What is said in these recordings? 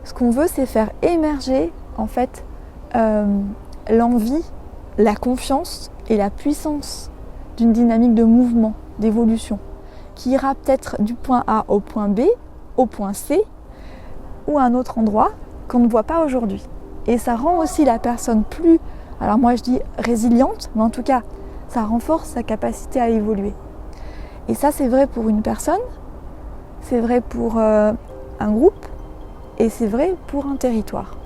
Ce qu'on veut, c'est faire émerger en fait l'envie, la confiance et la puissance d'une dynamique de mouvement, d'évolution, qui ira peut-être du point A au point B, au point C, ou à un autre endroit qu'on ne voit pas aujourd'hui. Et ça rend aussi la personne plus, alors moi je dis résiliente, mais en tout cas, ça renforce sa capacité à évoluer. Et ça, c'est vrai pour une personne, c'est vrai pour un groupe, et c'est vrai pour un territoire.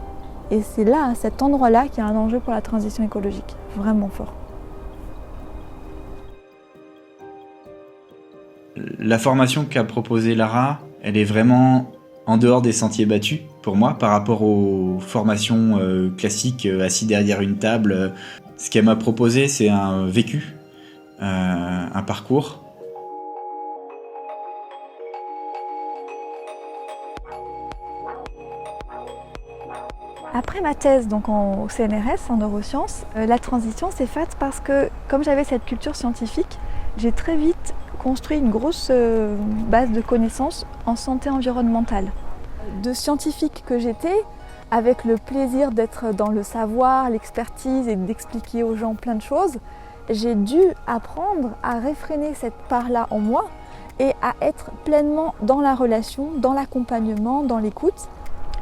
Et c'est là, à cet endroit-là, qu'il y a un enjeu pour la transition écologique, vraiment fort. La formation qu'a proposée Lara, elle est vraiment en dehors des sentiers battus pour moi par rapport aux formations classiques assis derrière une table. Ce qu'elle m'a proposé, c'est un vécu, un parcours. Après ma thèse donc au CNRS en neurosciences, la transition s'est faite parce que comme j'avais cette culture scientifique, j'ai très vite construit une grosse base de connaissances en santé environnementale. De scientifique que j'étais, avec le plaisir d'être dans le savoir, l'expertise et d'expliquer aux gens plein de choses, j'ai dû apprendre à réfréner cette part-là en moi et à être pleinement dans la relation, dans l'accompagnement, dans l'écoute.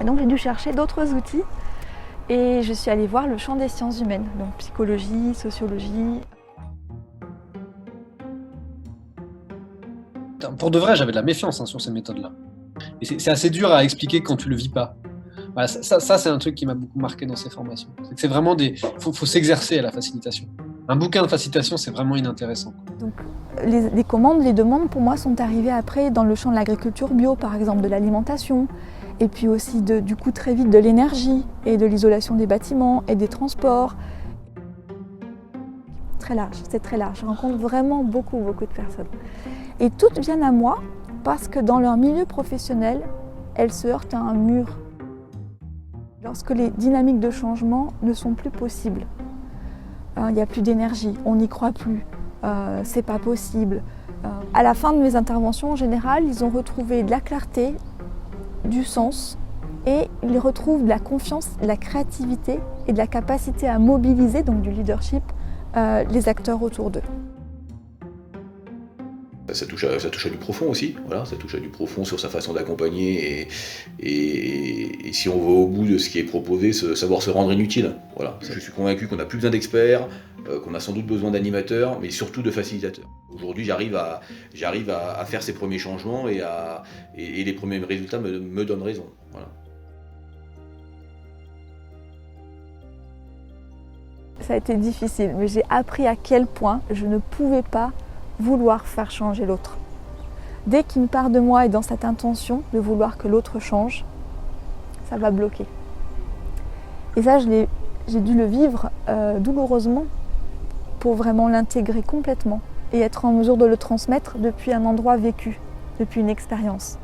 Et donc j'ai dû chercher d'autres outils et je suis allée voir le champ des sciences humaines, donc psychologie, sociologie. Pour de vrai, j'avais de la méfiance sur ces méthodes-là. Et c'est assez dur à expliquer quand tu le vis pas. Voilà, ça c'est un truc qui m'a beaucoup marqué dans ces formations. C'est vraiment faut s'exercer à la facilitation. Un bouquin de facilitation, c'est vraiment inintéressant. Donc, les commandes, les demandes, pour moi, sont arrivées après dans le champ de l'agriculture bio, par exemple, de l'alimentation, et puis aussi du coup très vite de l'énergie et de l'isolation des bâtiments et des transports. Très large, c'est très large. Je rencontre vraiment beaucoup de personnes. Et toutes viennent à moi parce que dans leur milieu professionnel, elles se heurtent à un mur. Lorsque les dynamiques de changement ne sont plus possibles, il n'y a plus d'énergie, on n'y croit plus, c'est pas possible. À la fin de mes interventions, en général, ils ont retrouvé de la clarté, du sens, et ils retrouvent de la confiance, de la créativité et de la capacité à mobiliser, donc du leadership, les acteurs autour d'eux. Ça touche à du profond aussi, voilà, ça touche à du profond sur sa façon d'accompagner et si on va au bout de ce qui est proposé, savoir se rendre inutile. Voilà. Je suis convaincu qu'on n'a plus besoin d'experts, qu'on a sans doute besoin d'animateurs, mais surtout de facilitateurs. Aujourd'hui, j'arrive à faire ces premiers changements et les premiers résultats me donnent raison. Voilà. Ça a été difficile, mais j'ai appris à quel point je ne pouvais pas vouloir faire changer l'autre. Dès qu'une part de moi est dans cette intention de vouloir que l'autre change, ça va bloquer. Et ça, j'ai dû le vivre douloureusement pour vraiment l'intégrer complètement et être en mesure de le transmettre depuis un endroit vécu, depuis une expérience.